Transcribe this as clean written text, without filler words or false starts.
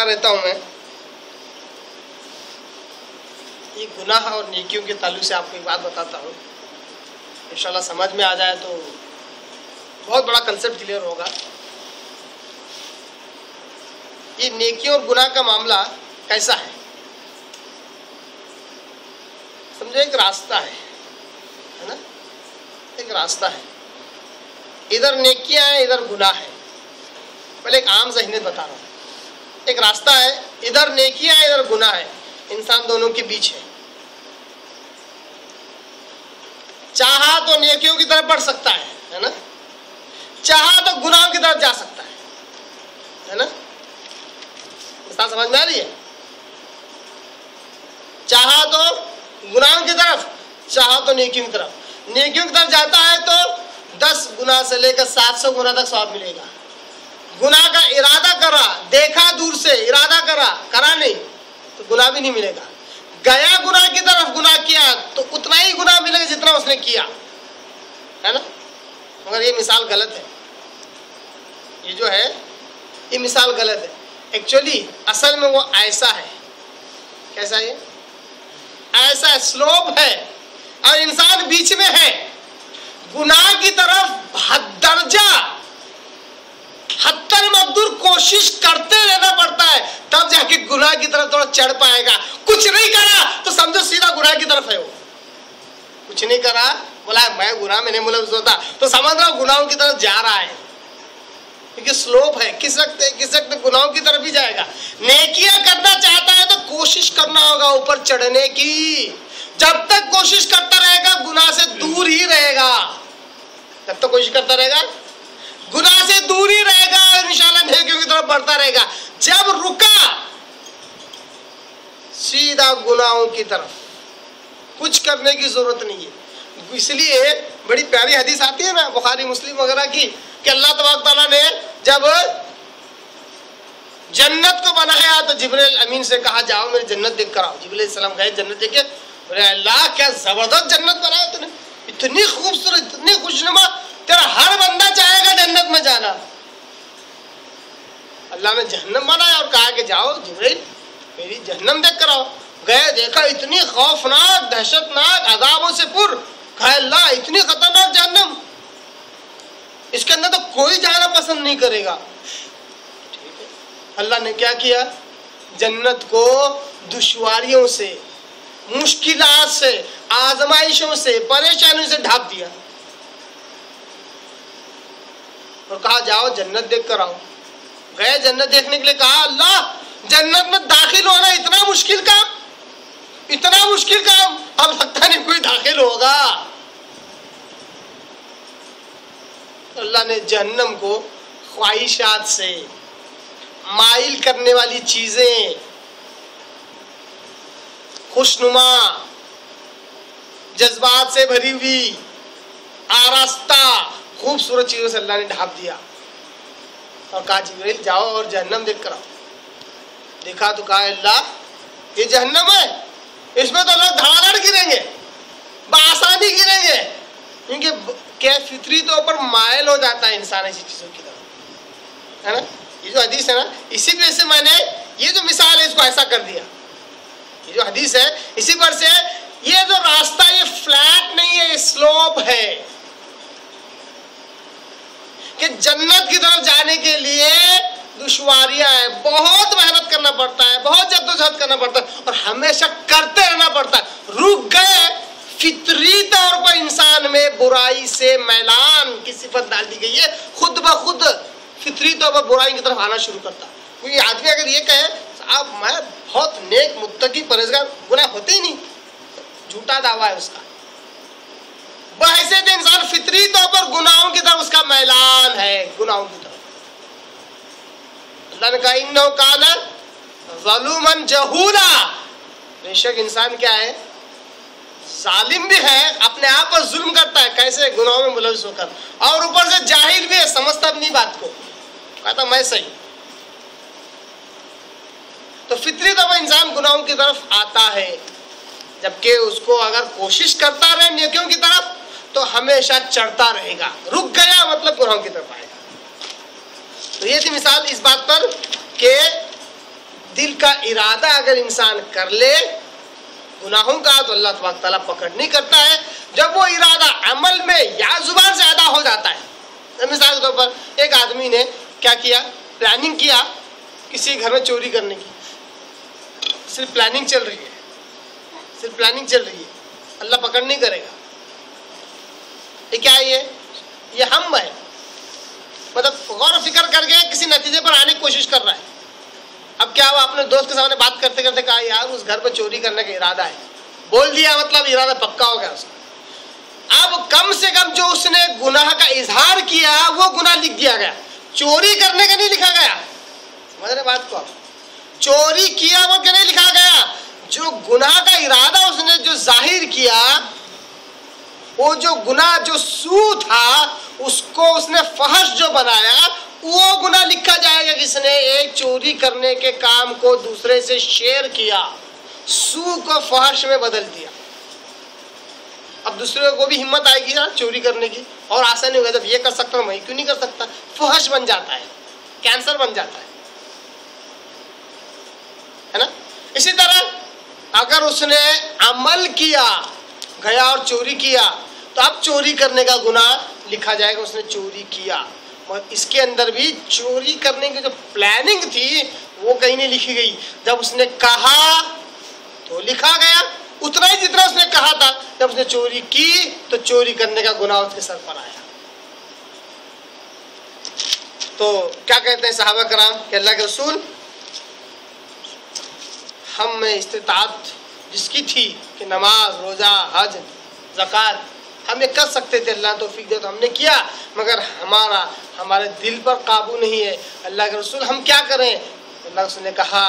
رہتا ہوں میں، یہ گناہ اور نیکیوں کے تعلق سے آپ کو ایک بات بتاتا ہوں، انشاءاللہ سمجھ میں آ جائے تو بہت بڑا کنسیپٹ کلیئر ہوگا۔ یہ نیکیوں اور گناہ کا معاملہ کیسا ہے؟ سمجھو ایک راستہ ہے نا، ایک راستہ ہے، ادھر نیکیاں ہیں ادھر گناہ ہے۔ پہلے ایک عام ذہنیت بتا رہا ہوں، ایک راستہ ہے، ادھر نیکیاں ہیں ادھر گناہ ہے، انسان دونوں کے بیچ ہے۔ چاہا تو نیکیوں کی طرف بڑھ سکتا ہے نا، چاہا تو گناہوں کی طرف جا سکتا ہے نا۔ مثال سمجھ میں آ رہی ہے؟ چاہا تو گناہوں کی طرف، چاہا تو نیکیوں کی طرف۔ نیکیوں کی طرف جاتا ہے تو 10 گنا سے لے کر 700 گنا تک ثواب ملے گا۔ گناہ کا ارادہ کرا، دیکھا دور سے، ارادہ کرا نہیں تو گناہ بھی نہیں ملے گا۔ گیا گناہ کی طرف، گناہ کیا تو اتنا ہی گناہ ملے گا جتنا اس نے کیا ہے نا۔ مگر یہ مثال غلط ہے، یہ جو ہے یہ مثال غلط ہے۔ ایکچولی اصل میں وہ ایسا ہے، کیسا ہے؟ ایسا سلوپ ہے اور انسان بیچ میں ہے۔ گناہ کی طرف حد درجہ حتی المقدور کوشش کرتے رہنا پڑتا ہے، تب جا کے گناہ کی طرف تھوڑا چڑھ پائے گا۔ کچھ نہیں کرا تو سمجھو سیدھا گناہ کی طرف ہے، وہ کچھ نہیں کرا، بولا میں گناہ میں نہیں ملوث ہوتا تو سمجھ رہا ہوں گناہوں کی طرف جا رہا ہے، کیونکہ سلوپ ہے، کس وقت گناہوں کی طرف بھی جائے گا۔ نیکیاں کرنا چاہتا ہے تو کوشش کرنا ہوگا اوپر چڑھنے کی، جب تک کوشش کرتا رہے گا گناہ سے دور ہی رہے گا، جب تک کوشش کرتا رہے گا گناہ سے دور ہی رہے گا، انشاءاللہ نیکیوں کی طرف بڑھتا رہے گا۔ جب رکا سیدھا گناہوں کی طرف، کچھ کرنے کی ضرورت نہیں ہے۔ اس لیے بڑی پیاری حدیث آتی ہے نا بخاری مسلم وغیرہ کی، کہ اللہ تبارک تعالیٰ نے جب جنت کو بنایا تو جبرائیل امین سے کہا جاؤ میری جنت دیکھ کر آؤ۔ جبرائیل السلام گئے جنت دیکھے، بولے اللہ کیا زبردست جنت بنایا تو نے، اتنی خوبصورت، اتنی خوشنما، تیرا ہر بندہ چاہے گا جنت میں جانا۔ اللہ نے جہنم بنایا اور کہا کہ جاؤ جبرائیل میری جہنم دیکھ کر آؤ۔ گئے دیکھا اتنی خوفناک دہشت ناک عذابوں سے پر، کہا اللہ اتنی خطرناک جہنم، اس کے اندر تو کوئی جانا پسند نہیں کرے گا۔ ٹھیک ہے، اللہ نے کیا کیا؟ جنت کو دشواریوں سے، مشکلات سے، آزمائشوں سے، پریشانیوں سے ڈھانپ دیا اور کہا جاؤ جنت دیکھ کر آؤ۔ گئے جنت دیکھنے کے لیے، کہا اللہ جنت میں داخل ہونا اتنا مشکل کام، اتنا مشکل کام، اب لگتا نہیں کوئی داخل ہوگا۔ اللہ نے جہنم کو خواہشات سے مائل کرنے والی چیزیں، خوشنما جذبات سے بھری ہوئی آراستہ خوبصورت چیزوں سے اللہ نے ڈھانپ دیا اور کہا جبرائیل جاؤ اور جہنم دیکھ کر آؤ۔ دیکھا تو کہا اللہ یہ جہنم ہے، اس میں تو لوگ دھڑادھڑ گریں گے، بآسانی گریں گے، کیونکہ کہ فطری طور پر مائل ہو جاتا ہے انسان ایسی چیزوں کی طرف، ہے نا۔ یہ جو حدیث ہے نا، اسی وجہ سے میں نے یہ جو مثال ہے اس کو ایسا کر دیا۔ یہ جو حدیث ہے اسی پر سے یہ جو راستہ یہ فلیٹ نہیں ہے، یہ سلوپ ہے، کہ جنت کی طرف جانے کے لیے دشواریاں ہیں، بہت محنت کرنا پڑتا ہے، بہت جدوجہد کرنا پڑتا ہے اور ہمیشہ کرتے رہنا پڑتا ہے۔ رک گئے، فطری طور پر انسان میں برائی سے میلان کی صفت ڈال دی گئی ہے، خود بخود فطری طور پر برائی کی طرف آنا شروع کرتا ہے۔ کوئی آدمی اگر یہ کہے صاحب میں بہت نیک متقی پرہیزگار، گناہ ہوتے ہی نہیں، جھوٹا دعویٰ ہے اس کا۔ بحیثیت انسان فطری طور پر گناہوں کی طرف اس کا میلان ہے، گناہوں کی طرف۔ اللہ نے کہا انہ کان ظلوما جہولا، بے شک انسان کیا ہے؟ ظالم بھی ہے، اپنے آپ پر ظلم کرتا ہے، کیسے؟ گناہوں میں ملوث ہو کر، اور اوپر سے جاہل بھی ہے، سمجھتا بھی نہیں بات کو، کہتا میں صحیح۔ تو فطری طور پر انسان گناہوں کی طرف آتا ہے، جبکہ اس کو اگر کوشش کرتا رہے نیکیوں کی طرف تو ہمیشہ چڑھتا رہے گا۔ رک گیا مطلب گناہوں کی طرف آئے گا۔ تو یہ تھی مثال اس بات پر کہ دل کا ارادہ اگر انسان کر لے گناہوں کا تو اللہ تبارک تعالیٰ پکڑ نہیں کرتا ہے. جب وہ ارادہ عمل میں یا زبان سے ادا ہو جاتا ہے. مثال کے طور پر ایک آدمی نے کیا کیا, پلاننگ کیا کسی گھر میں چوری کرنے کی, صرف پلاننگ چل رہی ہے, صرف پلاننگ چل رہی ہے, اللہ پکڑ نہیں کرے گا. یہ کیا ہے, یہ ہم ہے, مطلب غور و فکر کر کے کسی نتیجے پر آنے کی کوشش کر رہا ہے. اب کیا ہوا, اپنے دوست کے سامنے بات کرتے کرتے کہا یار اس گھر پہ چوری کرنے کا ارادہ ہے, بول دیا, مطلب ارادہ پکا ہو گیا اس کا. اب کم سے کم جو اس نے گناہ کا اظہار کیا وہ گناہ لکھ دیا گیا, چوری کرنے کا نہیں لکھا گیا. سمجھ رہے بات کو آپ, چوری کیا وہ کہ نہیں لکھا گیا, جو گناہ کا ارادہ اس نے جو ظاہر کیا, وہ جو گناہ جو سو تھا اس کو اس نے فحش جو بنایا وہ گناہ لکھا جائے گا. کس نے ایک چوری کرنے کے کام کو دوسرے سے شیئر کیا, سو کو فحش میں بدل دیا. اب دوسرے کو بھی ہمت آئے گی نا چوری کرنے کی, اور آسانی ہوگا, جب یہ کر سکتا ہوں میں کیوں نہیں کر سکتا. فحش بن جاتا ہے, کینسر بن جاتا ہے نا. اسی طرح اگر اس نے عمل کیا گیا اور چوری کیا تو اب چوری کرنے کا گناہ لکھا جائے گا, اس نے چوری کیا. اور اس کے اندر بھی چوری کرنے کی جو پلاننگ تھی وہ کہیں نہیں لکھی گئی. جب اس نے کہا تو لکھا گیا اتنا ہی جتنا اس نے کہا تھا. جب اس نے چوری کی تو چوری کرنے کا گناہ اس کے سر پر آیا. تو کیا کہتے ہیں صحابہ کرام کہ اللہ کے رسول, ہم میں استطاعت جس کی تھی کہ نماز, روزہ, حج, زکوٰۃ ہم یہ کر سکتے تھے, اللہ توفیق دے تو ہم نے کیا, مگر ہمارے دل پر قابو نہیں ہے. اللہ کے رسول ہم کیا کریں؟ اللہ کے رسول نے کہا